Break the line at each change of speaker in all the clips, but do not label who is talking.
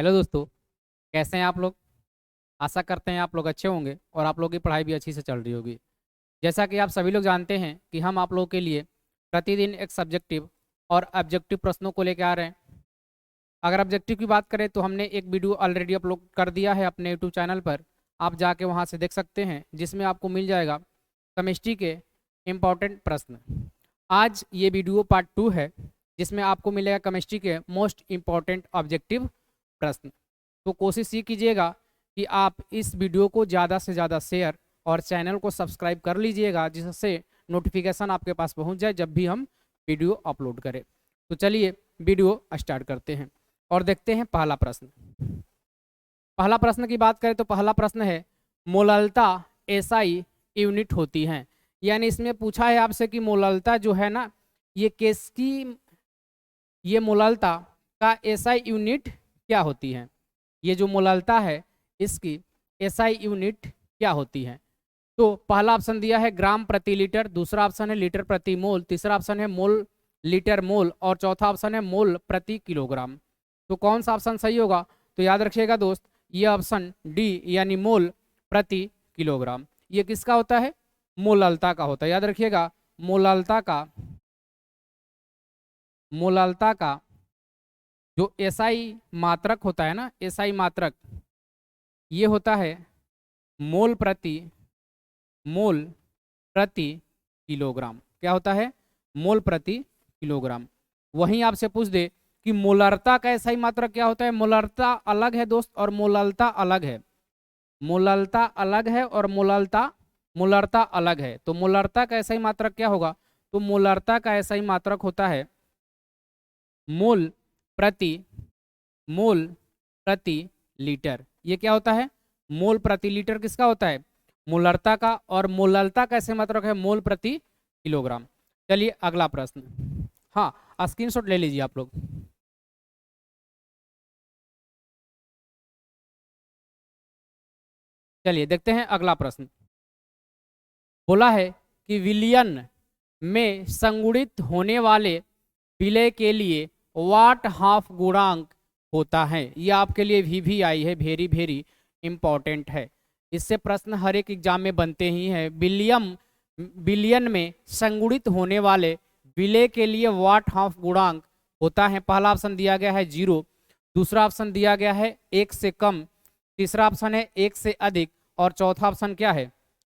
Hello दोस्तों, कैसे हैं आप लोग। आशा करते हैं आप लोग अच्छे होंगे और आप लोगों की पढ़ाई भी अच्छी से चल रही होगी। जैसा कि आप सभी लोग जानते हैं कि हम आप लोगों के लिए प्रतिदिन एक सब्जेक्टिव और ऑब्जेक्टिव प्रश्नों को लेकर आ रहे हैं। अगर ऑब्जेक्टिव की बात करें तो हमने एक वीडियो ऑलरेडी अपलोड कर दिया है अपने यूट्यूब चैनल पर। आप जाके वहाँ से देख सकते हैं, जिसमें आपको मिल जाएगा केमिस्ट्री के इम्पॉर्टेंट प्रश्न। आज ये वीडियो पार्ट 2 है, जिसमें आपको मिलेगा केमिस्ट्री के मोस्ट इम्पॉर्टेंट ऑब्जेक्टिव प्रश्न। तो कोशिश ये कीजिएगा कि आप इस वीडियो को ज़्यादा से ज़्यादा शेयर और चैनल को सब्सक्राइब कर लीजिएगा, जिससे नोटिफिकेशन आपके पास पहुंच जाए जब भी हम वीडियो अपलोड करें। तो चलिए वीडियो स्टार्ट करते हैं और देखते हैं पहला प्रश्न। पहला प्रश्न की बात करें तो पहला प्रश्न है, मोललता एसआई यूनिट होती हैं। यानी इसमें पूछा है आपसे कि मोललता जो है ना, ये किसकी, ये मोललता का एसआई यूनिट क्या होती है। ये जो मोललता है इसकी एसआई यूनिट क्या होती है। तो पहला ऑप्शन दिया है ग्राम प्रति लीटर, दूसरा ऑप्शन है लीटर प्रति मोल, तीसरा ऑप्शन है मोल लीटर मोल और चौथा ऑप्शन है मोल प्रति किलोग्राम। तो कौन सा ऑप्शन सही होगा? तो याद रखिएगा दोस्त, ये ऑप्शन डी यानी मोल प्रति किलोग्राम। ये किसका होता है? मोललता का होता है। याद रखिएगा, मोललता का जो एसआई मात्रक होता है ना, एसआई मात्रक, ये होता है मोल प्रति किलोग्राम। क्या होता है? मोल प्रति किलोग्राम। वहीं आपसे पूछ दे कि मोलरता का एसआई मात्रक क्या होता है। मोलरता अलग है दोस्त और मोललता अलग है। मोललता अलग है और मोलरता अलग है। तो मोलरता का एसआई मात्रक क्या होगा? तो मोलरता का एसआई मात्रक होता है मोल प्रति मोल प्रति लीटर। ये क्या होता है? मोल प्रति लीटर किसका होता है? मोलरता का। और मोललता कैसे मात्रक है? मोल प्रति किलोग्राम। चलिए अगला प्रश्न। हाँ, स्क्रीनशॉट ले लीजिए आप लोग। चलिए देखते हैं अगला प्रश्न। बोला है कि विलयन में संगुणित होने वाले विलय के लिए वाट हाफ गुणांक होता है। यह आपके लिए भी आई है, वेरी वेरी इंपॉर्टेंट है। इससे प्रश्न हर एक एग्जाम में बनते ही हैं। बिलियन में संगुणित होने वाले विलय के लिए वाट हाफ गुणांक होता है। पहला ऑप्शन दिया गया है 0, दूसरा ऑप्शन दिया गया है 1 से कम, तीसरा ऑप्शन है 1 से अधिक और चौथा ऑप्शन क्या है?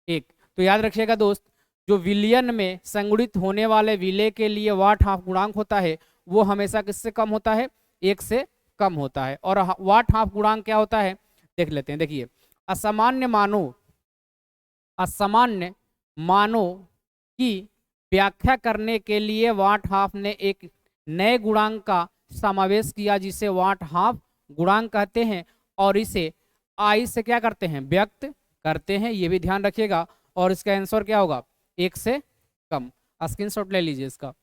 1। तो याद रखिएगा दोस्त, जो विलयन में संगुणित होने वाले विलय के लिए वाट हाफ गुणांक होता है वो हमेशा किससे कम होता है? 1 से कम होता है। और वाट हाफ गुणांक क्या होता है देख लेते हैं। देखिए, असामान्य मानों की व्याख्या करने के लिए वाट हाफ ने एक नए गुणांक का समावेश किया, जिसे वाट हाफ गुणांक कहते हैं। और इसे आई से क्या करते हैं? व्यक्त करते हैं। ये भी ध्यान रखिएगा। और इसका आंसर क्या होगा? 1 से कम। स्क्रीनशॉट ले लीजिए इसका,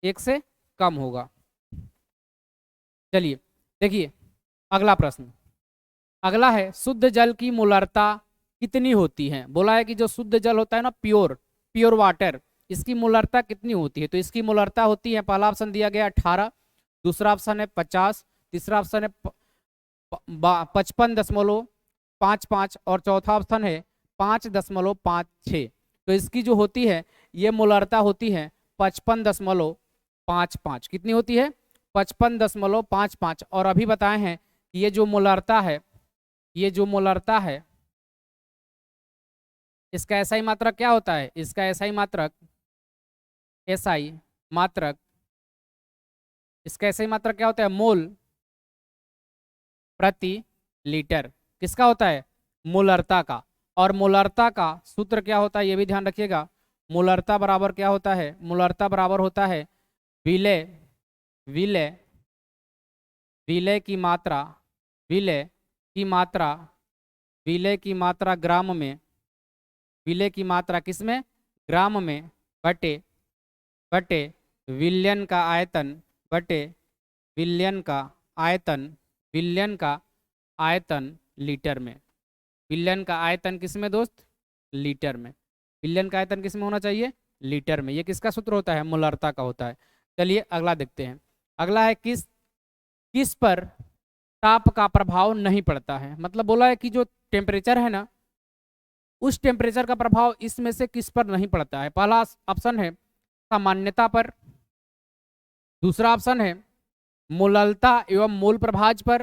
1 से कम होगा। चलिए देखिए अगला प्रश्न। अगला है, शुद्ध जल की मोलरता कितनी होती है। बोला है कि जो शुद्ध जल होता है ना, प्योर वाटर, इसकी मोलरता कितनी होती है। तो इसकी मोलरता होती है, पहला ऑप्शन दिया गया 18, दूसरा ऑप्शन है 50, तीसरा ऑप्शन है 55.55 और चौथा ऑप्शन है 5.56। तो इसकी जो होती है ये मोलरता होती है 55.55। कितनी होती है? 55.55। और अभी बताए हैं कि ये जो मोलरता है इसका एसआई मात्रक क्या होता है? इसका एसआई मात्रक इसका एसआई मात्रक क्या होता है? मोल प्रति लीटर। किसका होता है? मोलरता का। और मोलरता का सूत्र क्या होता है ये भी ध्यान रखिएगा। मोलरता बराबर क्या होता है? मोलरता बराबर होता है विलय विलय विलय की मात्रा विलय की मात्रा विलय की मात्रा ग्राम में, विलय की मात्रा किसमें? ग्राम में, बटे बटे विलयन का आयतन, बटे विलयन का आयतन लीटर में। विलयन का आयतन किसमें दोस्त? लीटर में। विलयन का आयतन किसमें होना चाहिए? लीटर में। ये किसका सूत्र होता है? मोलरता का होता है। चलिए अगला देखते हैं। अगला है, किस पर ताप का प्रभाव नहीं पड़ता है। मतलब बोला है कि जो टेम्परेचर है ना, उस टेम्परेचर का प्रभाव इसमें से किस पर नहीं पड़ता है। पहला ऑप्शन है सामान्यता पर, दूसरा ऑप्शन है मोललता एवं मूल प्रभाज पर,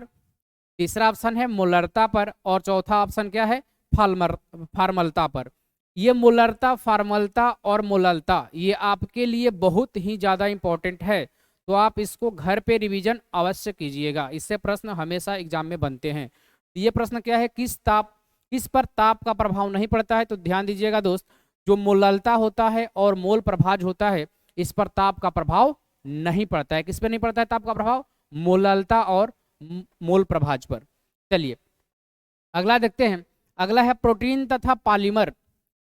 तीसरा ऑप्शन है मोलरता पर, और चौथा ऑप्शन क्या है, फार्मलता पर। ये मोलरता, फार्मलता और मोललता ये आपके लिए बहुत ही ज़्यादा इंपॉर्टेंट है, तो आप इसको घर पे रिवीजन अवश्य कीजिएगा। इससे प्रश्न हमेशा एग्जाम में बनते हैं। ये प्रश्न क्या है, किस पर ताप का प्रभाव नहीं पड़ता है। तो ध्यान दीजिएगा दोस्त, जो मोललता होता है और मोल प्रभाज होता है, इस पर ताप का प्रभाव नहीं पड़ता है। किस पर नहीं पड़ता है ताप का प्रभाव, मोललता और मोल प्रभाज पर। चलिए अगला देखते हैं। अगला है प्रोटीन तथा पॉलीमर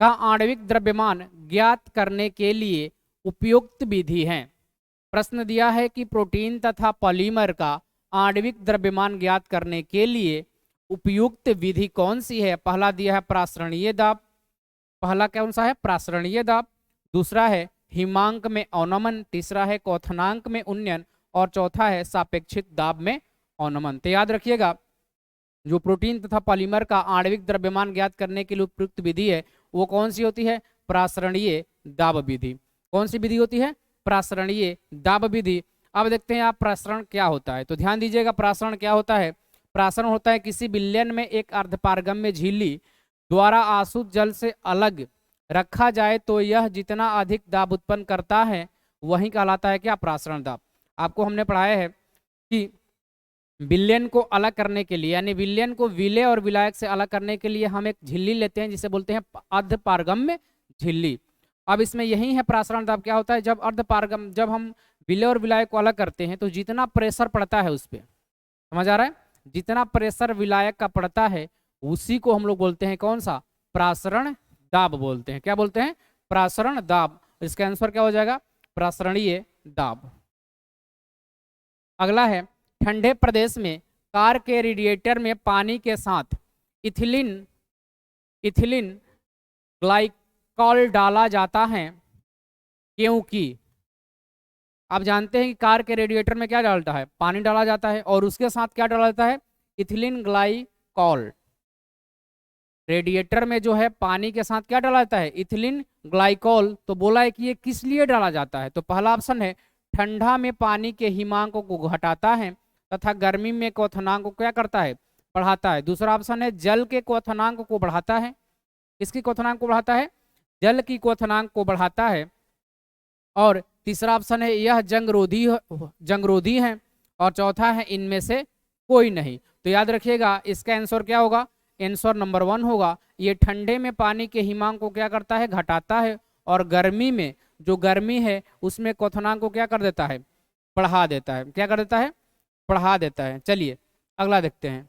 का आणविक द्रव्यमान ज्ञात करने के लिए उपयुक्त विधि है। प्रश्न दिया है कि प्रोटीन तथा पॉलीमर का आणविक द्रव्यमान ज्ञात करने के लिए उपयुक्त विधि कौन सी है। पहला दिया है प्रासरणीय दाब, पहला कौन सा है, प्रासरणीय दाब। दूसरा है हिमांक में अवनमन, तीसरा है क्वथनांक में उन्नयन, और चौथा है सापेक्षित दाब में अवनमन। तो याद रखिएगा, जो प्रोटीन तथा पॉलीमर का आणविक द्रव्यमान ज्ञात करने के लिए उपयुक्त विधि है वो कौन सी होती है, प्रासरणीय दाब विधि। कौन सी विधि होती है, प्रासरणीय दाब विधि। अब देखते हैं आप प्रासरण क्या होता है। तो ध्यान दीजिएगा, प्रासरण क्या होता है। प्रासरण होता है किसी विलयन में एक अर्धपारगम्य झिल्ली द्वारा आसुत जल से अलग रखा जाए तो यह जितना अधिक दाब उत्पन्न करता है वही कहलाता है क्या, प्रासरण दाब। आपको हमने पढ़ाया है कि विलयन को अलग करने के लिए, यानी विलयन को विलय और विलायक से अलग करने के लिए हम एक झिल्ली लेते हैं जिसे बोलते हैं अर्धपारगम्य झिल्ली। अब इसमें यही है प्रासरण दाब। क्या होता है, जब हम विलय और विलायक को अलग करते हैं तो जितना प्रेशर पड़ता है उस पर, समझ आ रहा है, जितना प्रेशर विलायक का पड़ता है उसी को हम लोग बोलते हैं कौन सा, प्रासरण दाब बोलते हैं। क्या बोलते हैं, प्रासरण दाब। इसका आंसर क्या हो जाएगा, प्रासरणीय दाब। अगला है ठंडे प्रदेश में कार के रेडिएटर में पानी के साथ इथिलीन ग्लाइकॉल डाला जाता है क्योंकि आप जानते हैं कि कार के रेडिएटर में क्या डालता है, पानी डाला जाता है, और उसके साथ क्या डाला जाता है, इथिलीन ग्लाइकॉल। रेडिएटर में जो है पानी के साथ क्या डाला जाता है, इथिलीन ग्लाइकॉल। तो बोला है कि ये किस लिए डाला जाता है। तो पहला ऑप्शन है ठंडा में पानी के हिमांक को घटाता है तथा गर्मी में क्वथनांक को क्या करता है, बढ़ाता है। दूसरा ऑप्शन है जल के क्वथनांक को बढ़ाता है। किसकी क्वथनांक को बढ़ाता है, जल की क्वथनांक को बढ़ाता है। और तीसरा ऑप्शन है यह जंगरोधी है। और चौथा है इनमें से कोई नहीं। तो याद रखिएगा इसका आंसर क्या होगा, आंसर नंबर 1 होगा। ये ठंडे में पानी के हिमांक को क्या करता है, घटाता है, और गर्मी में जो गर्मी है उसमें क्वथनांक को क्या कर देता है, बढ़ा देता है। क्या कर देता है, बढ़ा देता है। चलिए अगला देखते हैं।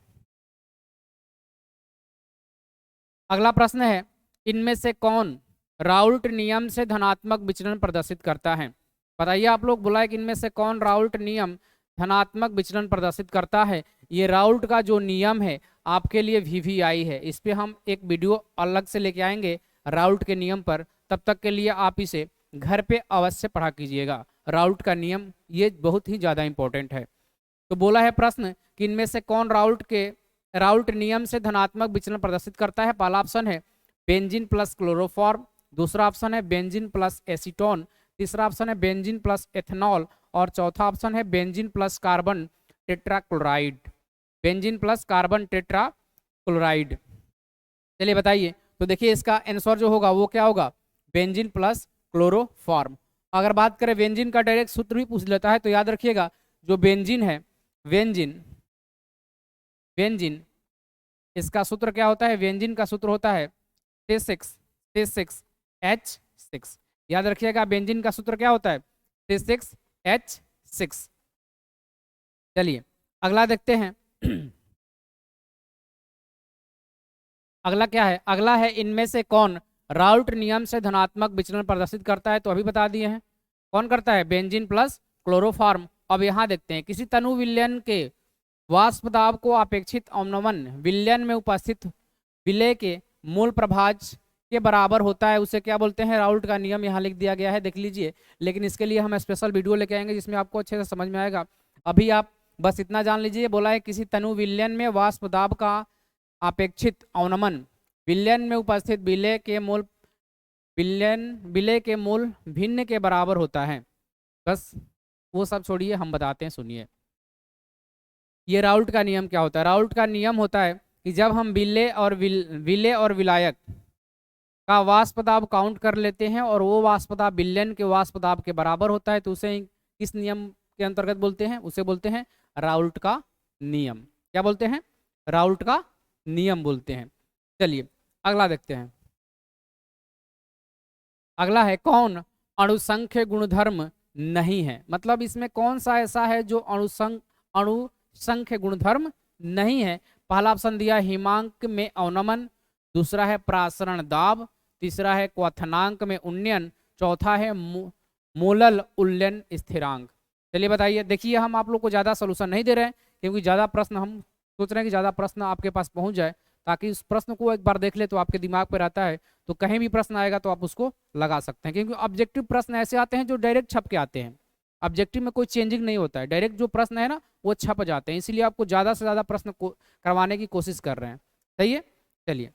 अगला प्रश्न है इनमें से कौन राउल्ट नियम से धनात्मक विचलन प्रदर्शित करता है। बताइए आप लोग, बोला है कि इनमें से कौन राउल्ट नियम धनात्मक विचलन प्रदर्शित करता है। ये राउल्ट का जो नियम है आपके लिए VVI है, इस पर हम एक वीडियो अलग से लेके आएंगे राउल्ट के नियम पर। तब तक के लिए आप इसे घर पे अवश्य पढ़ा कीजिएगा। राउल्ट का नियम ये बहुत ही ज़्यादा इंपॉर्टेंट है। तो बोला है प्रश्न कि इनमें से कौन राउल्ट नियम से धनात्मक विचलन प्रदर्शित करता है। पहला ऑप्शन है बेंजीन प्लस क्लोरोफॉर्म, दूसरा ऑप्शन है बेंजीन प्लस एसीटोन, तीसरा ऑप्शन है बेंजीन प्लस एथेनॉल, और चौथा ऑप्शन है benzene plus carbon tetrachloride. Benzene plus carbon tetrachloride. चलिए बताइए। तो देखिए इसका आंसर जो होगा वो क्या होगा, बेंजीन प्लस क्लोरोफॉर्म। अगर बात करें बेंजीन का डायरेक्ट सूत्र भी पूछ लेता है तो याद रखिएगा जो बेंजीन है, बेंजीन इसका सूत्र क्या होता है, बेंजीन का सूत्र होता है C6H6। याद रखिएगा बेंजीन का सूत्र क्या होता है, C6H6। चलिए अगला देखते हैं। अगला क्या है, अगला है इनमें से कौन राउल्ट नियम से धनात्मक विचलन प्रदर्शित करता है। तो अभी बता दिए हैं कौन करता है, बेंजीन प्लस क्लोरोफॉर्म। अब यहाँ देखते हैं किसी तनु विलयन के वाष्प दाब को अपेक्षित अवनमन विलयन में उपस्थित विलय के मूल प्रभाज के बराबर होता है, उसे क्या बोलते हैं, राउल्ट का नियम यहाँ लिख दिया गया है, देख लीजिए। लेकिन इसके लिए हम स्पेशल वीडियो लेके आएंगे जिसमें आपको अच्छे से समझ में आएगा। अभी आप बस इतना जान लीजिए। बोला है किसी तनु विलयन में वाष्प दाब का अपेक्षित अवनमन विलयन में उपस्थित विलय के मूल भिन्न के बराबर होता है। बस वो सब छोड़िए, हम बताते हैं, सुनिए। ये राउल्ट का नियम क्या होता है? राउल्ट का नियम होता है कि जब हम विलय और विलायक का वाष्प दाब काउंट कर लेते हैं और वो वाष्प दाब विलयन के वाष्प दाब के बराबर होता है तो उसे इस नियम के अंतर्गत बोलते हैं, उसे बोलते हैं राउल्ट का नियम। क्या बोलते हैं? राउल्ट का नियम बोलते हैं। चलिए अगला देखते हैं। अगला है कौन अणुसंख्य गुणधर्म नहीं है? मतलब इसमें कौन सा ऐसा है जो अणुसंख्य गुणधर्म नहीं है? पहला ऑप्शन दिया हिमांक में अवनमन, दूसरा है प्रासरण दाब, तीसरा है क्वथनांक में उन्नयन, चौथा है मोलल उल्लयन स्थिरांक। चलिए बताइए। देखिए हम आप लोग को ज़्यादा सोल्यूशन नहीं दे रहे हैं क्योंकि ज़्यादा प्रश्न हम सोच रहे हैं कि ज़्यादा प्रश्न आपके पास पहुंच जाए, ताकि उस प्रश्न को एक बार देख ले तो आपके दिमाग पे रहता है, तो कहीं भी प्रश्न आएगा तो आप उसको लगा सकते हैं। क्योंकि ऑब्जेक्टिव प्रश्न ऐसे आते हैं जो डायरेक्ट छप के आते हैं। ऑब्जेक्टिव में कोई चेंजिंग नहीं होता है, डायरेक्ट जो प्रश्न है ना वो छप जाते हैं, इसीलिए आपको ज़्यादा से ज़्यादा प्रश्न को करवाने की कोशिश कर रहे हैं। सही है। चलिए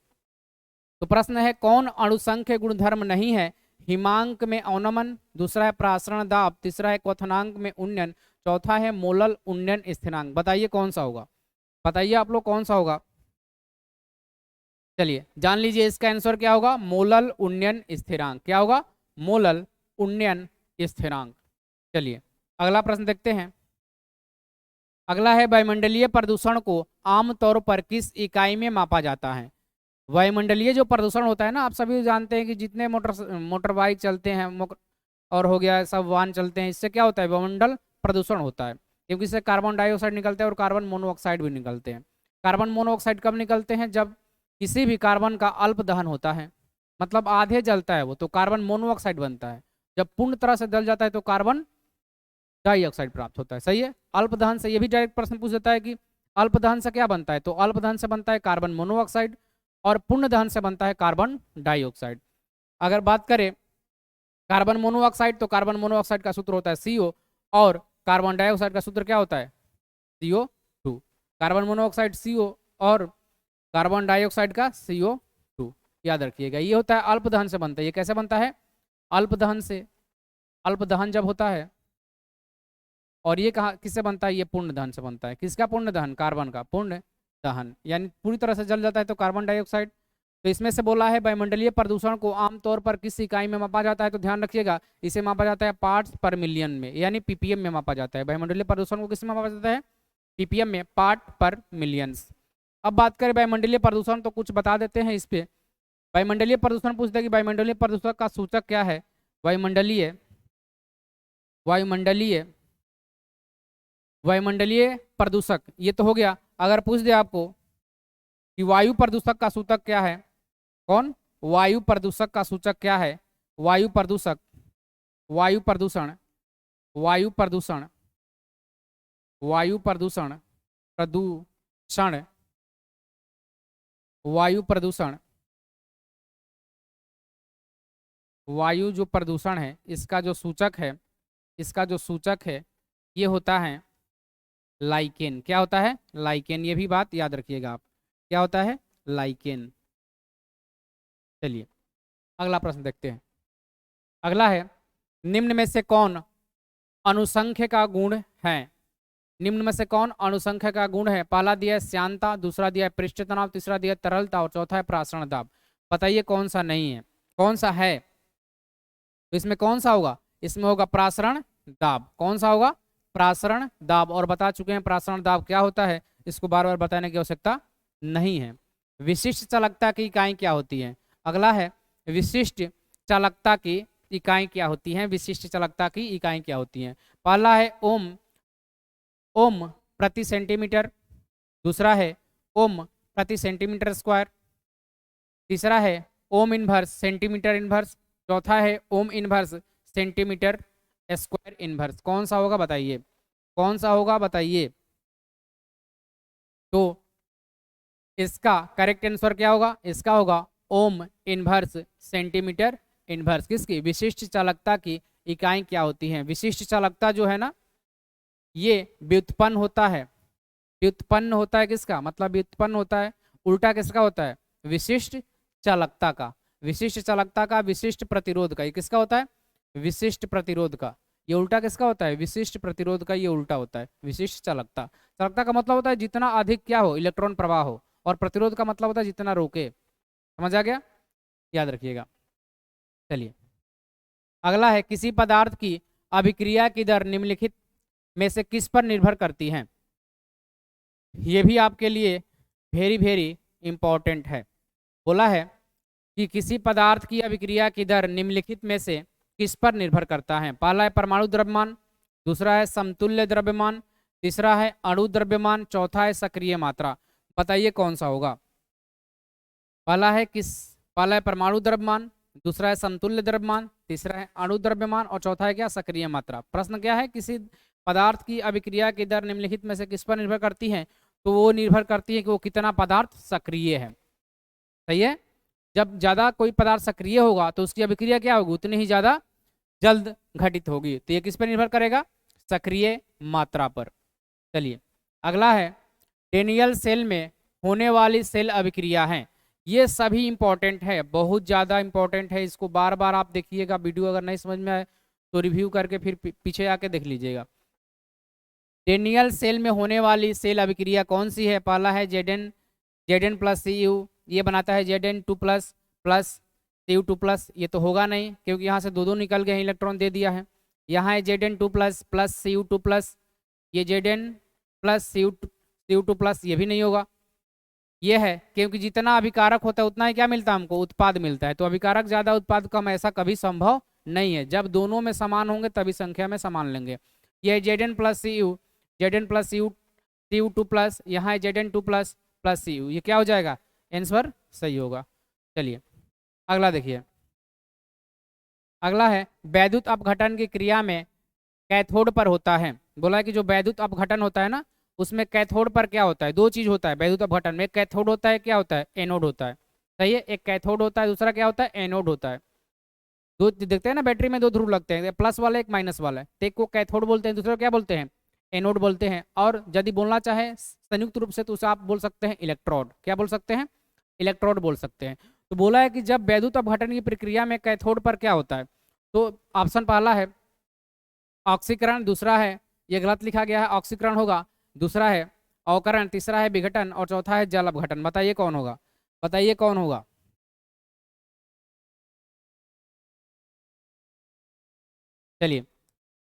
तो प्रश्न है कौन अणुसंख्य गुणधर्म नहीं है? हिमांक में अवनमन, दूसरा है प्रासरण दाब, तीसरा है क्वथनांक में उन्नयन, चौथा है मोलल उन्नयन स्थिरांक। बताइए कौन सा होगा? बताइए आप लोग कौन सा होगा? चलिए जान लीजिए इसका आंसर क्या होगा? मोलल उन्नयन स्थिरांक। क्या होगा? मोलल उन्नयन स्थिरांक। चलिए अगला प्रश्न देखते हैं। अगला है वायुमंडलीय प्रदूषण को आमतौर पर किस इकाई में मापा जाता है? वायुमंडलीय जो प्रदूषण होता है ना, आप सभी जानते हैं कि जितने मोटर बाइक चलते हैं और हो गया सब वाहन चलते हैं, इससे क्या होता है? वायुमंडल प्रदूषण होता है, क्योंकि इससे कार्बन डाइऑक्साइड निकलते हैं और कार्बन मोनोऑक्साइड भी निकलते हैं। कार्बन मोनोऑक्साइड कब निकलते हैं? जब किसी भी कार्बन का अल्प दहन होता है, मतलब आधे जलता है वो, तो कार्बन मोनोऑक्साइड बनता है। जब पूर्ण तरह से जल जाता है तो कार्बन डाइऑक्साइड प्राप्त होता है। सही है। अल्प दहन से, ये भी डायरेक्ट प्रश्न पूछ देता है कि अल्प दहन से क्या बनता है, तो अल्प दहन से बनता है कार्बन मोनोऑक्साइड, और पूर्ण दहन से बनता है कार्बन डाइऑक्साइड। अगर बात करें कार्बन मोनोऑक्साइड, तो कार्बन मोनोऑक्साइड का सूत्र होता है CO, और कार्बन डाइऑक्साइड का सूत्र क्या होता है? CO2। कार्बन मोनोऑक्साइड CO और कार्बन डाइऑक्साइड का CO2, याद रखिएगा। ये होता है अल्प दहन से बनता है। ये कैसे बनता है? अल्प दहन से। अल्प दहन जब होता है, और ये कहाँ किससे बनता है? ये पूर्ण दहन से बनता है। किसका पूर्ण दहन? कार्बन का पूर्ण दहन, यानी पूरी तरह से जल जाता है तो कार्बन डाइऑक्साइड। तो इसमें से बोला है वायुमंडलीय प्रदूषण को आमतौर पर किस इकाई में मापा जाता है? तो ध्यान रखिएगा, इसे मापा जाता है पार्ट्स पर मिलियन में, यानी ppm में मापा जाता है। वायुमंडलीय प्रदूषण को किस में मापा जाता है? ppm में, पार्ट पर मिलियंस। अब बात करें वायुमंडलीय प्रदूषण, तो कुछ बता देते हैं इस पे। वायुमंडलीय प्रदूषण पूछते हैं कि वायुमंडलीय प्रदूषण का सूचक क्या है? वायुमंडलीय वायुमंडलीय वायुमंडलीय प्रदूषक, ये तो हो गया। अगर पूछ दे आपको कि वायु प्रदूषक का सूचक क्या है? कौन? वायु प्रदूषक का सूचक क्या है? वायु प्रदूषक, वायु प्रदूषण, वायु प्रदूषण, वायु प्रदूषण, प्रदूषण, वायु प्रदूषण, वायु जो प्रदूषण है इसका जो सूचक है, इसका जो सूचक है ये होता है लाइकेन। क्या होता है? लाइकेन। ये भी बात याद रखिएगा आप, क्या होता है? लाइकेन। चलिए अगला प्रश्न देखते हैं। अगला है निम्न में से कौन अनुसंख्य का गुण है? निम्न में से कौन अनुसंख्य का गुण है? पहला दिया है श्यानता, दूसरा दिया है पृष्ठ तनाव, तीसरा दिया है तरलता, और चौथा है प्रासरण दाब। बताइए कौन सा नहीं है, कौन सा है? तो इसमें कौन सा होगा? इसमें होगा प्रासरण दाब। कौन सा होगा? प्रासरण दाब। और बता चुके हैं प्रासरण दाब क्या होता है, इसको बार बार बताने की आवश्यकता नहीं है। विशिष्ट चालकता की इकाई क्या होती है? अगला है विशिष्ट चालकता की इकाई क्या होती है? विशिष्ट चालकता की इकाई क्या होती है? पहला है ओम, ओम प्रति सेंटीमीटर, दूसरा है ओम प्रति सेंटीमीटर स्क्वायर, तीसरा है ओम इनवर्स सेंटीमीटर इनवर्स, चौथा है ohm inverse centimetre square inverse. कौन सा होगा बताइए, कौन सा होगा बताइए? तो इसका करेक्ट आंसर क्या होगा? इसका होगा ओम इनवर्स सेंटीमीटर इनवर्स। किसकी? विशिष्ट चालकता की इकाई क्या होती है? विशिष्ट चालकता जो है ना, ये व्युत्पन्न होता है। व्युत्पन्न होता है किसका, मतलब व्युत्पन्न होता है उल्टा किसका होता है, विशिष्ट चालकता का। विशिष्ट चालकता का, विशिष्ट प्रतिरोध का, ये किसका होता है, विशिष्ट प्रतिरोध का। ये उल्टा किसका होता है, विशिष्ट प्रतिरोध का, ये उल्टा होता है विशिष्ट चालकता। चालकता का मतलब होता है जितना अधिक क्या हो, इलेक्ट्रॉन प्रवाह हो, और प्रतिरोध का मतलब होता है जितना रोके। समझ आ गया, याद रखिएगा। चलिए अगला है, किसी पदार्थ की अभिक्रिया की दर निम्नलिखित में से किस पर निर्भर करती है। ये भी आपके लिए वेरी वेरी इंपॉर्टेंट है। बोला है कि किसी पदार्थ की अभिक्रिया की दर निम्नलिखित में से किस पर निर्भर करता है। पहला है परमाणु द्रव्यमान, दूसरा है समतुल्य द्रव्यमान, तीसरा है अणु द्रव्यमान, चौथा है सक्रिय मात्रा। बताइए कौन सा होगा। पहला है परमाणु द्रव्यमान, दूसरा है समतुल्य द्रव्यमान, तीसरा है अणु द्रव्यमान और चौथा है क्या, सक्रिय मात्रा। प्रश्न क्या है, किसी पदार्थ की अभिक्रिया की दर निम्नलिखित में से किस पर निर्भर करती है। तो वो निर्भर करती है कि वो कितना पदार्थ सक्रिय है। सही है, जब ज्यादा कोई पदार्थ सक्रिय होगा तो उसकी अभिक्रिया क्या होगी, उतनी ही ज्यादा जल्द घटित होगी। तो ये किस पर निर्भर करेगा, सक्रिय मात्रा पर। चलिए अगला है, डेनियल सेल में होने वाली सेल अभिक्रिया है। ये सभी इंपॉर्टेंट है, बहुत ज़्यादा इंपॉर्टेंट है। इसको बार बार आप देखिएगा, वीडियो अगर नहीं समझ में आए तो रिव्यू करके फिर पीछे आके देख लीजिएगा। डेनियल सेल में होने वाली सेल अभिक्रिया कौन सी है। पहला है Z N plus C U, ये बनाता है Zn2 plus plus Cu2 plus. ये तो होगा नहीं क्योंकि यहाँ से दो दो निकल गए, इलेक्ट्रॉन दे दिया है। यहाँ है Zn2 plus plus Cu2 plus, ये Zn प्लस Cu2 प्लस, ये भी नहीं होगा। ये है क्योंकि जितना अभिकारक होता है उतना ही क्या मिलता है हमको, उत्पाद मिलता है। तो अभिकारक ज्यादा उत्पाद कम, ऐसा कभी संभव नहीं है। जब दोनों में समान होंगे तभी संख्या में समान लेंगे। ये Zn प्लस Cu2 प्लस, यहाँ है Zn2 प्लस प्लस Cu, ये क्या हो जाएगा, आंसर सही होगा। चलिए अगला देखिए, अगला है वैद्युत अपघटन की क्रिया में कैथोड पर होता है। बोला है कि जो वैद्युत अपघटन होता है ना, उसमें कैथोड पर क्या होता है, दो चीज होता है वैद्युत अपघटन में। एक कैथोड होता है, क्या होता है, एनोड होता है। सही है, एक कैथोड होता है, दूसरा क्या होता है, एनोड होता है। दो देखते हैं ना बैटरी में, दो ध्रुव लगते हैं, प्लस वाला एक माइनस वाला है। तो एक को कैथोड बोलते हैं, दूसरे को क्या बोलते हैं, एनोड बोलते हैं। और यदि बोलना चाहे संयुक्त रूप से तो उसे आप बोल सकते हैं इलेक्ट्रोड। क्या बोल सकते हैं, इलेक्ट्रोड बोल सकते हैं। तो बोला है कि जब वैद्युत अपघटन की प्रक्रिया में कैथोड पर क्या होता है, तो ऑप्शन पहला है ऑक्सीकरण, दूसरा है, ये गलत लिखा गया है, ऑक्सीकरण होगा, दूसरा है अवकरण, तीसरा है विघटन और चौथा है जल अपघटन। बताइए कौन होगा, बताइए कौन होगा। चलिए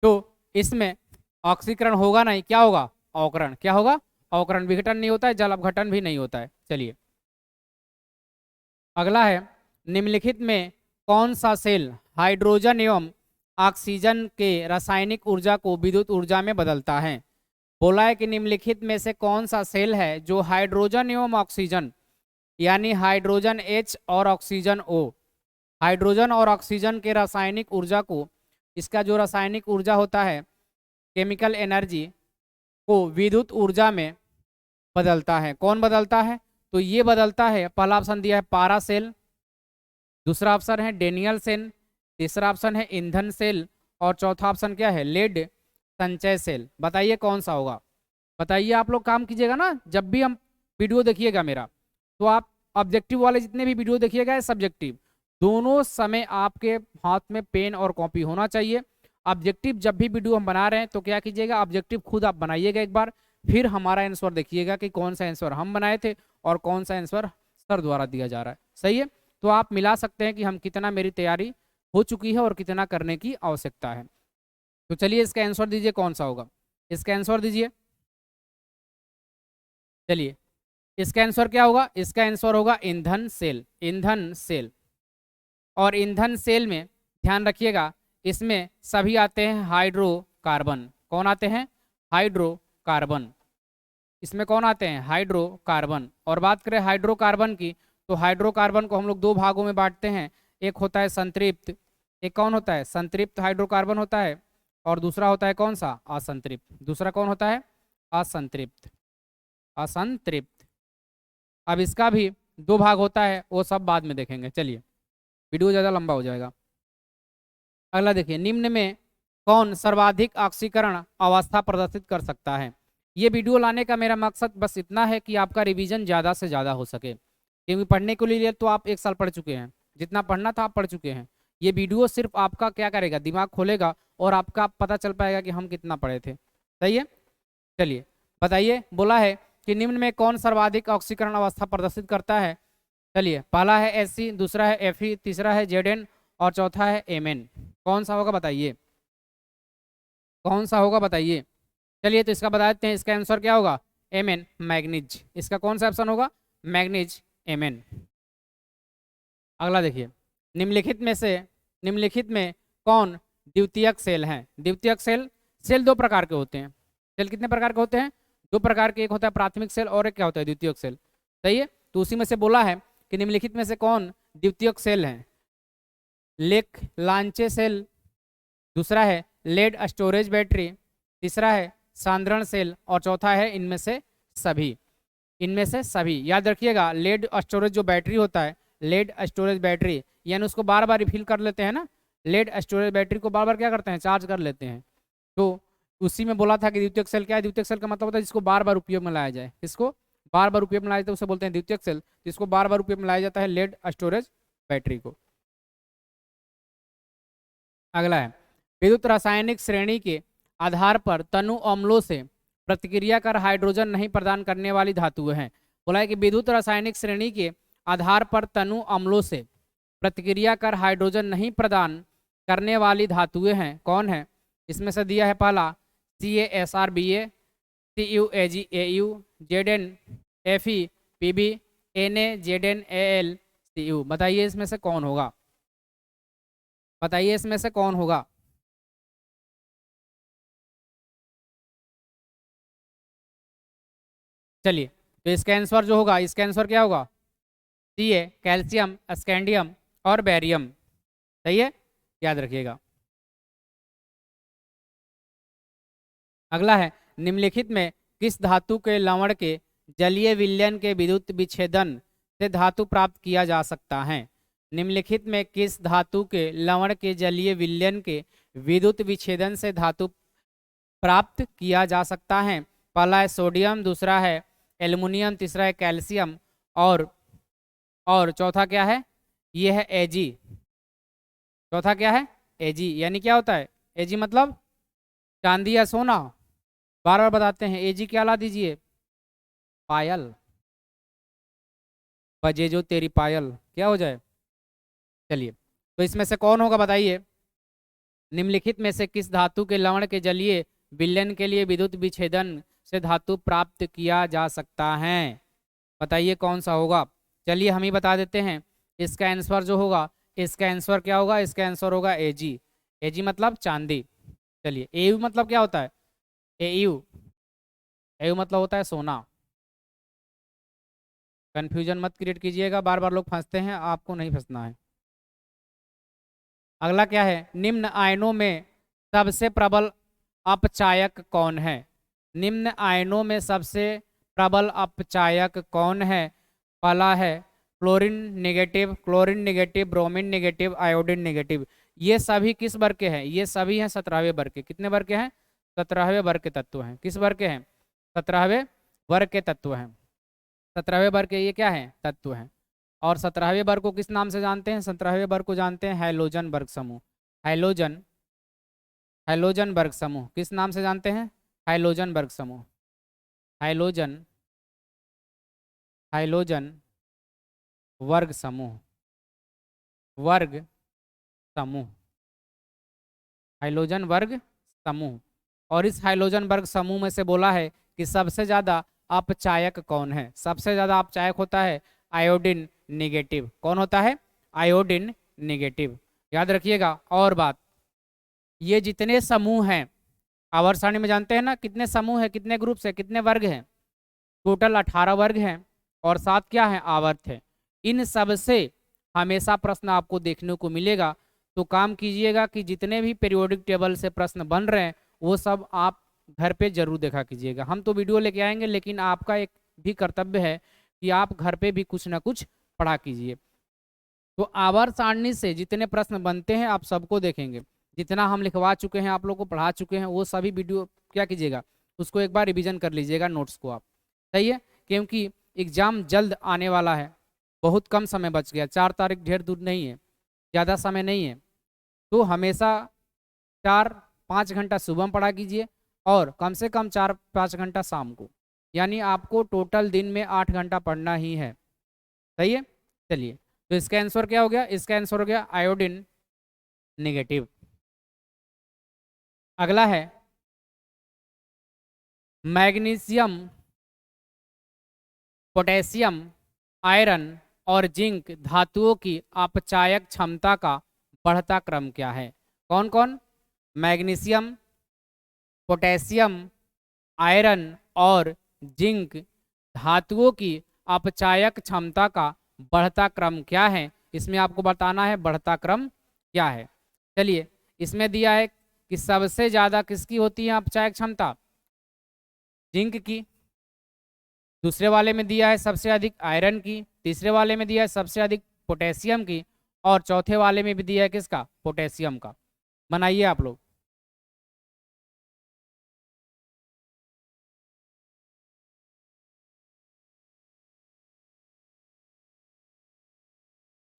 तो इसमें ऑक्सीकरण होगा नहीं, क्या होगा, अवकरण। क्या होगा, अवकरण। विघटन नहीं होता है, जल अपघटन भी नहीं होता है। चलिए अगला है, निम्नलिखित में कौन सा सेल हाइड्रोजन एवं ऑक्सीजन के रासायनिक ऊर्जा को विद्युत ऊर्जा में बदलता है। बोला है कि निम्नलिखित में से कौन सा सेल है जो हाइड्रोजन एवं ऑक्सीजन, यानी हाइड्रोजन H और ऑक्सीजन O, हाइड्रोजन और ऑक्सीजन के रासायनिक ऊर्जा को, इसका जो रासायनिक ऊर्जा होता है, केमिकल एनर्जी को विद्युत ऊर्जा में बदलता है। कौन बदलता है, तो ये बदलता है, पहला ऑप्शन दिया है पारा सेल, दूसरा ऑप्शन है डेनियल सेल, तीसरा ऑप्शन है ईंधन सेल और चौथा ऑप्शन क्या है, लेड संचय सेल। बताइए कौन सा होगा। बताइए, आप लोग काम कीजिएगा ना, जब भी हम वीडियो देखिएगा मेरा, तो आप ऑब्जेक्टिव वाले जितने भी वीडियो देखिएगा, सब्जेक्टिव, दोनों समय आपके हाथ में पेन और कॉपी होना चाहिए। ऑब्जेक्टिव जब भी वीडियो हम बना रहे हैं तो क्या कीजिएगा, ऑब्जेक्टिव खुद आप बनाइएगा एक बार, फिर हमारा आंसर देखिएगा कि कौन सा आंसर हम बनाए थे और कौन सा आंसर सर द्वारा दिया जा रहा है। सही है, तो आप मिला सकते हैं कि हम कितना, मेरी तैयारी हो चुकी है और कितना करने की आवश्यकता है। तो चलिए इसका आंसर दीजिए कौन सा होगा, इसका आंसर दीजिए। चलिए इसका आंसर क्या होगा, इसका आंसर होगा ईंधन सेल, ईंधन सेल। और ईंधन सेल में ध्यान रखिएगा, इसमें सभी आते हैं हाइड्रोकार्बन। कौन आते हैं, हाइड्रोकार्बन। इसमें कौन आते हैं, हाइड्रोकार्बन। और बात करें हाइड्रोकार्बन की, तो हाइड्रोकार्बन को हम लोग दो भागों में बांटते हैं। एक होता है संतृप्त, एक कौन होता है, संतृप्त हाइड्रोकार्बन होता है, और दूसरा होता है कौन सा, असंतृप्त। दूसरा कौन होता है, असंतृप्त, असंतृप्त। अब इसका भी दो भाग होता है, वो सब बाद में देखेंगे। चलिए वीडियो ज़्यादा लंबा हो जाएगा। अगला देखिए, निम्न में कौन सर्वाधिक ऑक्सीकरण अवस्था प्रदर्शित कर सकता है। ये वीडियो लाने का मेरा मकसद बस इतना है कि आपका रिवीजन ज़्यादा से ज़्यादा हो सके, क्योंकि पढ़ने के लिए तो आप 1 साल पढ़ चुके हैं, जितना पढ़ना था आप पढ़ चुके हैं। ये वीडियो सिर्फ आपका क्या करेगा, दिमाग खोलेगा और आपका पता चल पाएगा कि हम कितना पढ़े थे। सही है, चलिए बताइए। बोला है कि निम्न में कौन सर्वाधिक ऑक्सीकरण अवस्था प्रदर्शित करता है। चलिए, पहला है Hc, दूसरा है Fe, तीसरा है Zn और चौथा है Mn। कौन सा होगा बताइए, कौन सा होगा बताइए। चलिए तो इसका बता देते हैं, इसका आंसर क्या होगा, Mn, मैग्नीज। इसका कौन सा ऑप्शन होगा, मैग्नीज, Mn। अगला देखिए, निम्नलिखित में कौन द्वितीयक सेल है। द्वितीयक सेल, सेल 2 प्रकार के होते हैं। सेल कितने प्रकार के होते हैं, 2 प्रकार के। एक होता है प्राथमिक सेल और एक क्या होता है, द्वितीयक सेल। सही है, तो उसी में से बोला है कि निम्नलिखित में से कौन द्वितीयक सेल है। लेक लांचे सेल, दूसरा है लेड स्टोरेज बैटरी, तीसरा है सांद्रण सेल और चौथा है इनमें से सभी। इनमें से सभी याद रखिएगा। लेड स्टोरेज जो बैटरी होता है, लेड स्टोरेज बैटरी, यानी उसको बार बार रिफिल कर लेते हैं ना। लेड स्टोरेज बैटरी को बार बार क्या करते हैं, चार्ज कर लेते हैं। तो उसी में बोला था कि द्वितीयक सेल क्या है। द्वितीयक सेल का मतलब होता है जिसको बार बार उपयोग में लाया जाए। किसको बार बार उपयोग में लाया जाता है उसे बोलते हैं द्वितीयक सेल। जिसको बार बार उपयोग में लाया जाता है लेड स्टोरेज बैटरी को। अगला है, विद्युत रासायनिक श्रेणी के आधार पर तनु अम्लों से प्रतिक्रिया कर हाइड्रोजन नहीं प्रदान करने वाली धातुएं हैं। बोला है कि विद्युत रासायनिक श्रेणी के आधार पर तनु अम्लों से प्रतिक्रिया कर हाइड्रोजन नहीं प्रदान करने वाली धातुएं हैं। कौन है, इसमें से दिया है पहला CaSrBa, CuAgAu, ZnFe Pb, NaZnAlCu। बताइए इसमें से कौन होगा, बताइए इसमें से कौन होगा। चलिए तो इसका आंसर जो होगा, इसका आंसर क्या होगा, Ca कैल्शियम, स्कैंडियम और बैरियम। सही है, याद रखिएगा। अगला है, निम्नलिखित में किस धातु के लवण के जलीय विलयन के विद्युत विच्छेदन से धातु प्राप्त किया जा सकता है। निम्नलिखित में किस धातु के लवण के जलीय विलयन के विद्युत विच्छेदन से धातु प्राप्त किया जा सकता है। पहला है सोडियम, दूसरा है एल्युमिनियम, तीसरा है कैल्शियम और चौथा क्या है, ये है Ag। चौथा क्या है, Ag। यानी क्या होता है Ag, मतलब चांदी या सोना। बार बार बताते हैं, Ag क्या ला दीजिए, पायल। बजे जो तेरी पायल, क्या हो जाए। चलिए तो इसमें से कौन होगा बताइए। निम्नलिखित में से किस धातु के लवण के जलीय विलयन के लिए विद्युत विच्छेदन से धातु प्राप्त किया जा सकता है। बताइए कौन सा होगा। चलिए हम ही बता देते हैं, इसका आंसर जो होगा, इसका आंसर क्या होगा, इसका आंसर होगा Ag। Ag मतलब चांदी। चलिए Au मतलब क्या होता है, Au मतलब होता है सोना। कंफ्यूजन मत क्रिएट कीजिएगा, बार बार लोग फंसते हैं, आपको नहीं फंसना है। अगला क्या है, निम्न आयनों में सबसे प्रबल अपचायक कौन है। निम्न आयनों में सबसे प्रबल अपचायक कौन है। पहला है chlorine negative, bromine negative, iodine negative. ये सभी किस वर्ग के हैं, ये सभी हैं 17वें वर्ग के। कितने वर्ग के हैं, 17वें वर्ग के तत्व हैं। किस वर्ग के हैं, 17वें वर्ग के तत्व हैं। 17वें वर्ग के ये क्या है, तत्व हैं। और 17वें वर्ग को किस नाम से जानते हैं, 17वें वर्ग को जानते हैं हैलोजन वर्ग समूह। हैलोजन वर्ग समूह किस नाम से जानते हैं, हैलोजन वर्ग समूह। हैलोजन वर्ग समूह, हैलोजन वर्ग समूह। और इस हैलोजन वर्ग समूह में से बोला है कि सबसे ज्यादा अपचायक कौन है। सबसे ज्यादा अपचायक होता है आयोडीन नेगेटिव। कौन होता है, आयोडीन नेगेटिव। याद रखिएगा। और बात, ये जितने समूह हैं आवर्त सारणी में जानते हैं ना, कितने समूह है, कितने ग्रुप है, कितने वर्ग हैं, टोटल 18 वर्ग हैं और 7 क्या है, आवर्त है। इन सब से हमेशा प्रश्न आपको देखने को मिलेगा। तो काम कीजिएगा कि जितने भी पीरियोडिक टेबल से प्रश्न बन रहे हैं वो सब आप घर पे जरूर देखा कीजिएगा। हम तो वीडियो लेके आएंगे, लेकिन आपका एक भी कर्तव्य है कि आप घर पे भी कुछ ना कुछ पढ़ा कीजिए। तो आवर्त सारणी से जितने प्रश्न बनते हैं आप सबको देखेंगे। जितना हम लिखवा चुके हैं, आप लोग को पढ़ा चुके हैं, वो सभी वीडियो क्या कीजिएगा, उसको एक बार रिवीजन कर लीजिएगा नोट्स को आप। सही है, क्योंकि एग्ज़ाम जल्द आने वाला है, बहुत कम समय बच गया, 4 तारीख ढेर दूर नहीं है, ज़्यादा समय नहीं है। तो हमेशा 4-5 घंटा सुबह में पढ़ा कीजिए और कम से कम 4-5 घंटा शाम को, यानी आपको टोटल दिन में 8 घंटा पढ़ना ही है। सही है, चलिए तो इसका आंसर क्या हो गया, इसका आंसर हो गया आयोडीन नेगेटिव। अगला है मैग्नीशियम, पोटेशियम, आयरन और जिंक धातुओं की अपचायक क्षमता का बढ़ता क्रम क्या है? कौन कौन? मैग्नीशियम, पोटेशियम, आयरन और जिंक धातुओं की अपचायक क्षमता का बढ़ता क्रम क्या है? इसमें आपको बताना है बढ़ता क्रम क्या है। चलिए, इसमें दिया है कि सबसे ज्यादा किसकी होती है अपचायक क्षमता? जिंक की। दूसरे वाले में दिया है सबसे अधिक आयरन की। तीसरे वाले में दिया है सबसे अधिक पोटेशियम की। और चौथे वाले में भी दिया है किसका? पोटेशियम का। बनाइए आप लोग।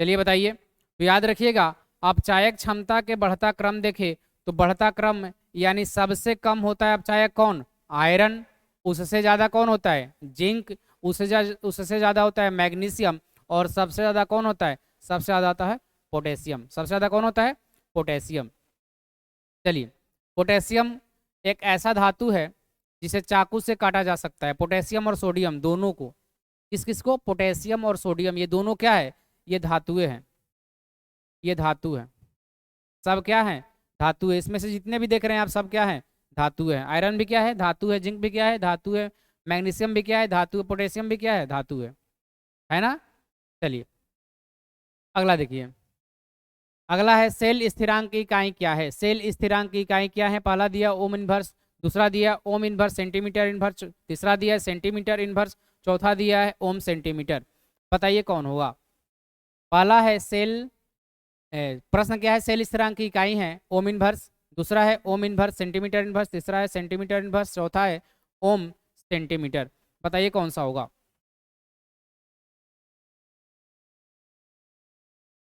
चलिए बताइए, तो याद रखिएगा अपचायक क्षमता के बढ़ता क्रम देखे तो बढ़ता क्रम यानी सबसे कम होता है अपचायक कौन? आयरन। उससे ज्यादा कौन होता है? जिंक। उससे ज्यादा होता है मैग्नीशियम। और सबसे ज्यादा कौन होता है? सबसे ज्यादा आता है पोटेशियम। सबसे ज्यादा कौन होता है? पोटेशियम। चलिए, पोटेशियम एक ऐसा धातु है जिसे चाकू से काटा जा सकता है। पोटेशियम और सोडियम दोनों को, किस किस को? पोटेशियम और सोडियम, ये दोनों क्या है? ये धातुएं हैं। ये धातु है, सब क्या है? धातु है। इसमें से जितने भी देख रहे हैं आप सब क्या है? धातु है। आयरन भी क्या है? धातु है। जिंक भी क्या है? धातु है। मैग्नीशियम भी क्या है? धातु है। पोटेशियम भी क्या है? धातु है ना? चलिए अगला देखिए। अगला है सेल स्थिरांक की इकाई क्या है? सेल स्थिरांक की इकाई क्या है? पहला दिया ओम इनवर्स, दूसरा दिया ओम इनवर्स सेंटीमीटर इनवर्स, तीसरा दिया है सेंटीमीटर इनवर्स, चौथा दिया है ओम सेंटीमीटर। बताइए कौन होगा? पहला है सेल प्रश्न क्या है? सेल स्थिरांक की इकाई है ओम इनवर्स, दूसरा है ओम इनवर्स सेंटीमीटर इनवर्स, तीसरा है सेंटीमीटर इनवर्स, चौथा है ओम सेंटीमीटर। बताइए कौन सा होगा?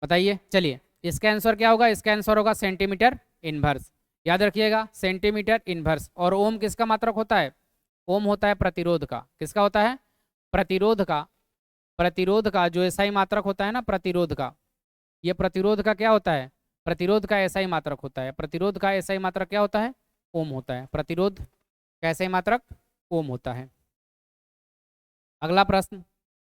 बताइए। चलिए, इसका आंसर क्या होगा? इसका आंसर होगा सेंटीमीटर इनवर्स। याद रखिएगा सेंटीमीटर इनवर्स। और ओम किसका मात्रक होता है? ओम होता है प्रतिरोध का। किसका होता है? प्रतिरोध का। प्रतिरोध का जो एसआई मात्रक होता है ना, प्रतिरोध का, ये प्रतिरोध का क्या होता है? प्रतिरोध का एसआई मात्रक होता है। प्रतिरोध का एसआई मात्रक क्या होता है? ओम होता है। प्रतिरोध का एसआई मात्रक ओम होता है। अगला प्रश्न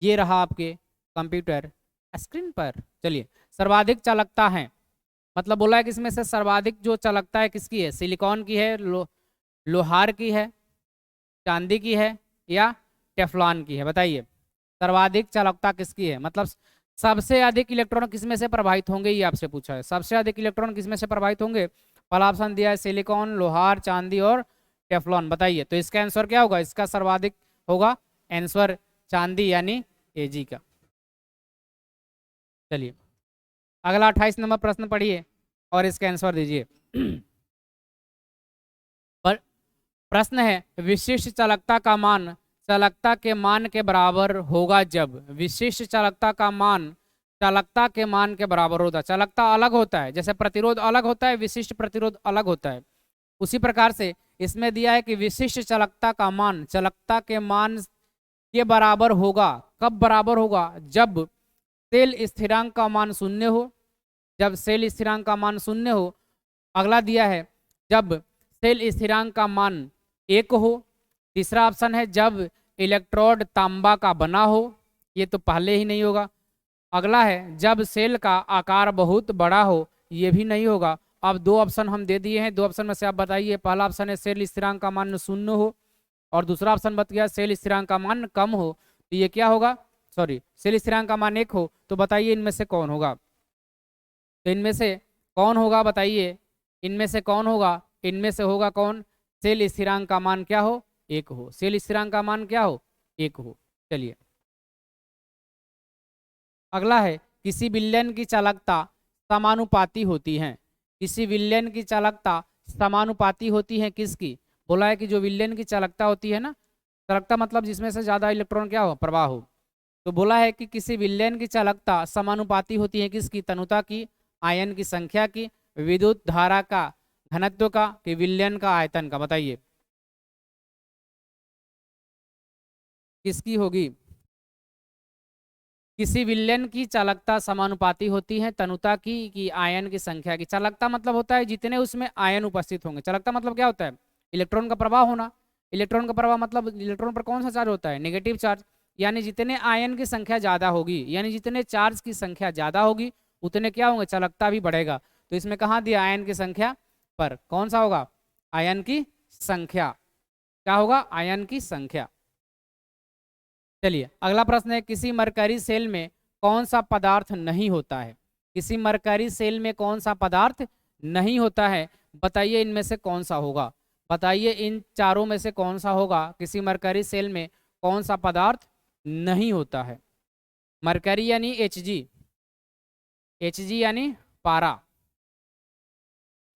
ये रहा आपके कंप्यूटर स्क्रीन पर। चलिए, सर्वाधिक चालकता है, मतलब बोला है कि इसमें से सर्वाधिक जो चालकता है किसकी है? सिलिकॉन की है, लोहार की है, चांदी की है, या टेफ्लॉन की है? बताइए सर्वाधिक चालकता किसकी है, मतलब सबसे अधिक इलेक्ट्रॉन किसमें से प्रभावित होंगे, ये आपसे पूछा है। सबसे अधिक इलेक्ट्रॉन किसमें से प्रभावित होंगे? पहला ऑप्शन दिया है सिलिकॉन, लोहार, चांदी और टेफ्लॉन। बताइए तो इसका आंसर क्या होगा? इसका सर्वाधिक होगा आंसर चांदी, यानी एजी का। चलिए अगला 28 नंबर प्रश्न पढ़िए और इसका आंसर दीजिए। पर प्रश्न है विशिष्ट चालकता का मान चालकता के मान के बराबर होगा जब। विशिष्ट चालकता का मान चालकता के मान के बराबर होता है। चालकता अलग होता है, जैसे प्रतिरोध अलग होता है, विशिष्ट प्रतिरोध अलग होता है, उसी प्रकार से इसमें दिया है कि विशिष्ट चालकता का मान चालकता के मान के बराबर होगा। कब बराबर होगा? जब सेल स्थिरांक का मान शून्य हो। जब सेल स्थिरांक का मान शून्य हो। अगला दिया है जब सेल स्थिरांक का मान 1 हो। तीसरा ऑप्शन है जब इलेक्ट्रोड तांबा का बना हो, ये तो पहले ही नहीं होगा। अगला है जब सेल का आकार बहुत बड़ा हो, ये भी नहीं होगा। अब दो ऑप्शन हम दे दिए हैं, दो ऑप्शन में से आप बताइए। पहला ऑप्शन है सेल स्थिरांक का मान 0 हो, और दूसरा ऑप्शन बत गया सेल स्थिरांक का मान कम हो। तो ये क्या होगा? सॉरी, सेल स्थिरांक का मान 1 हो। तो बताइए इनमें से कौन होगा? तो इनमें से कौन होगा? बताइए इनमें से कौन होगा? इनमें से होगा कौन? सेल स्थिरांक का मान क्या हो? 1 हो। सेल स्थिरांक का मान क्या हो? 1 हो। चलिए अगला है किसी विलयन की चालकता समानुपाती होती है। किसी विलयन की चालकता समानुपाती होती है किसकी? बोला है कि जो विलयन की चालकता होती है ना, चालकता मतलब जिसमें से ज्यादा इलेक्ट्रॉन क्या हो, प्रवाह हो, तो बोला है कि किसी विलयन की चालकता समानुपाती होती है किसकी? तनुता की, आयन की संख्या की, विद्युत धारा का घनत्व का, कि विलयन का आयतन का? बताइए किसकी होगी? किसी विलयन की चालकता समानुपाती होती है तनुता की कि आयन की संख्या की? चालकता मतलब होता है जितने उसमें आयन उपस्थित होंगे। चालकता मतलब क्या होता है? इलेक्ट्रॉन का प्रवाह होना। इलेक्ट्रॉन का प्रवाह मतलब इलेक्ट्रॉन पर कौन सा चार्ज होता है? Negative charge. यानी जितने आयन की संख्या ज्यादा होगी, यानी जितने चार्ज की संख्या ज्यादा होगी, उतने क्या होंगे? चालकता भी बढ़ेगा। तो इसमें कहाँ दिया? आयन की संख्या पर। कौन सा होगा? आयन की संख्या। क्या होगा? आयन की संख्या। चलिए अगला प्रश्न है, किसी मरकरी सेल में कौन सा पदार्थ नहीं होता है? किसी मरकरी सेल में कौन सा पदार्थ नहीं होता है? बताइए इनमें से कौन सा होगा? बताइए इन चारों में से कौन सा होगा? किसी मरकरी सेल में कौन सा पदार्थ नहीं होता है? मरकरी यानी Hg, Hg यानी पारा,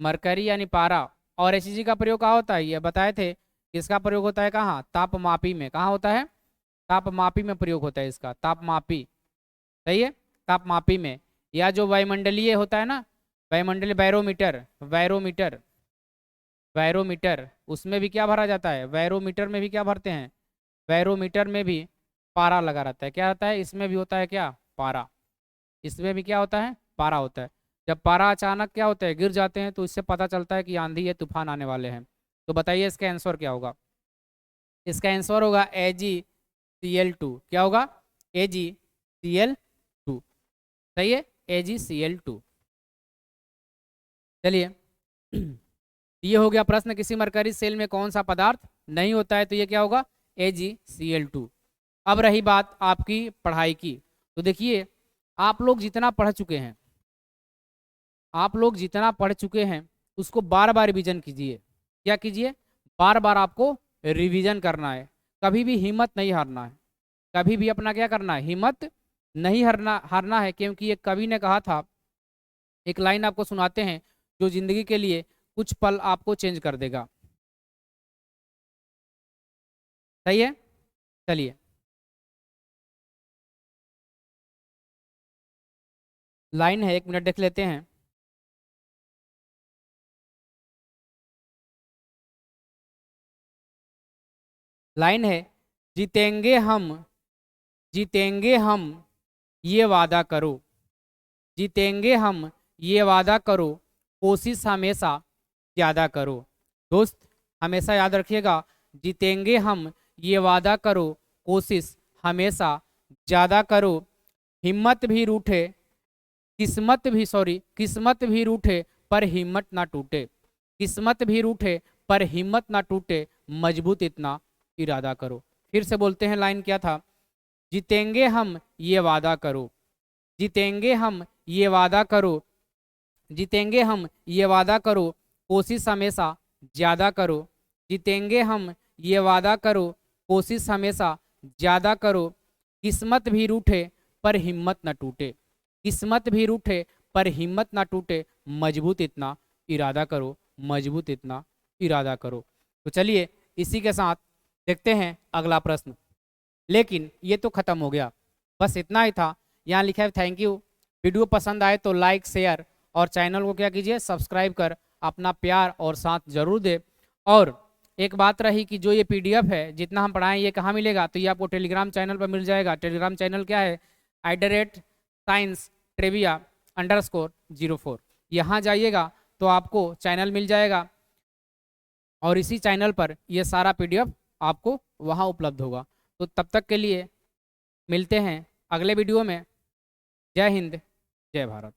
मरकरी यानी पारा। और Hg का प्रयोग कहाँ होता है? ये बताए थे। किसका प्रयोग होता है? कहाँ? तापमापी में। कहाँ होता है? तापमापी में प्रयोग होता है इसका, तापमापी। सही है, तापमापी में। या जो वायुमंडलीय होता है ना, वायुमंडलीय बैरोमीटर, बैरोमीटर, बैरोमीटर, उसमें भी क्या भरा जाता है? बैरोमीटर में भी क्या भरते हैं? बैरोमीटर में भी पारा लगा रहता है। क्या रहता है? इसमें भी होता है क्या? पारा। इसमें भी क्या होता है? पारा होता है। जब पारा अचानक क्या होता है? गिर जाते हैं, तो इससे पता चलता है कि आंधी है, तूफान आने वाले हैं। तो बताइए इसका आंसर क्या होगा? इसका आंसर होगा AgCl2। क्या होगा? AgCl2। सही है, AgCl2। चलिए ये हो गया प्रश्न, किसी मरकरी सेल में कौन सा पदार्थ नहीं होता है? तो ये क्या होगा? AgCl2। अब रही बात आपकी पढ़ाई की, तो देखिए आप लोग जितना पढ़ चुके हैं, आप लोग जितना पढ़ चुके हैं उसको बार बार रिवीजन कीजिए। क्या कीजिए? बार बार आपको रिवीजन करना है। कभी भी हिम्मत नहीं हारना है। कभी भी अपना क्या करना है? हिम्मत नहीं हारना, हारना है। क्योंकि एक कवि ने कहा था, एक लाइन आपको सुनाते हैं जो जिंदगी के लिए कुछ पल आपको चेंज कर देगा। सही है, चलिए लाइन है, 1 मिनट देख लेते हैं। लाइन है, जीतेंगे हम, जीतेंगे हम, ये वादा करो, जीतेंगे हम, ये वादा करो, कोशिश हमेशा ज्यादा करो। दोस्त हमेशा याद रखिएगा, जीतेंगे हम, ये वादा करो, कोशिश हमेशा ज्यादा करो, हिम्मत भी रूठे, किस्मत भी, सॉरी, किस्मत भी रूठे पर हिम्मत ना टूटे, किस्मत भी रूठे पर हिम्मत ना टूटे, मजबूत इतना इरादा करो। फिर से बोलते हैं, लाइन क्या था? जीतेंगे हम, ये वादा करो, जीतेंगे हम, ये वादा करो, जीतेंगे हम, ये वादा करो, कोशिश हमेशा ज्यादा करो, जीतेंगे हम, ये वादा करो, कोशिश हमेशा ज्यादा करो, किस्मत भी रूठे पर हिम्मत न टूटे, किस्मत भी रूठे पर हिम्मत ना टूटे, मजबूत इतना इरादा करो, मजबूत इतना इरादा करो। तो चलिए इसी के साथ देखते हैं अगला प्रश्न। लेकिन ये तो खत्म हो गया, बस इतना ही था। यहाँ लिखा है थैंक यू। वीडियो पसंद आए तो लाइक, शेयर और चैनल को क्या कीजिए? सब्सक्राइब कर अपना प्यार और साथ जरूर दे। और एक बात रही कि जो ये PDF है जितना हम पढ़ाएं, ये कहाँ मिलेगा? तो ये आपको टेलीग्राम चैनल पर मिल जाएगा। टेलीग्राम चैनल क्या है? @science trivia_04। यहाँ जाइएगा तो आपको चैनल मिल जाएगा, और इसी चैनल पर ये सारा PDF आपको वहाँ उपलब्ध होगा। तो तब तक के लिए मिलते हैं अगले वीडियो में। जय हिंद, जय भारत।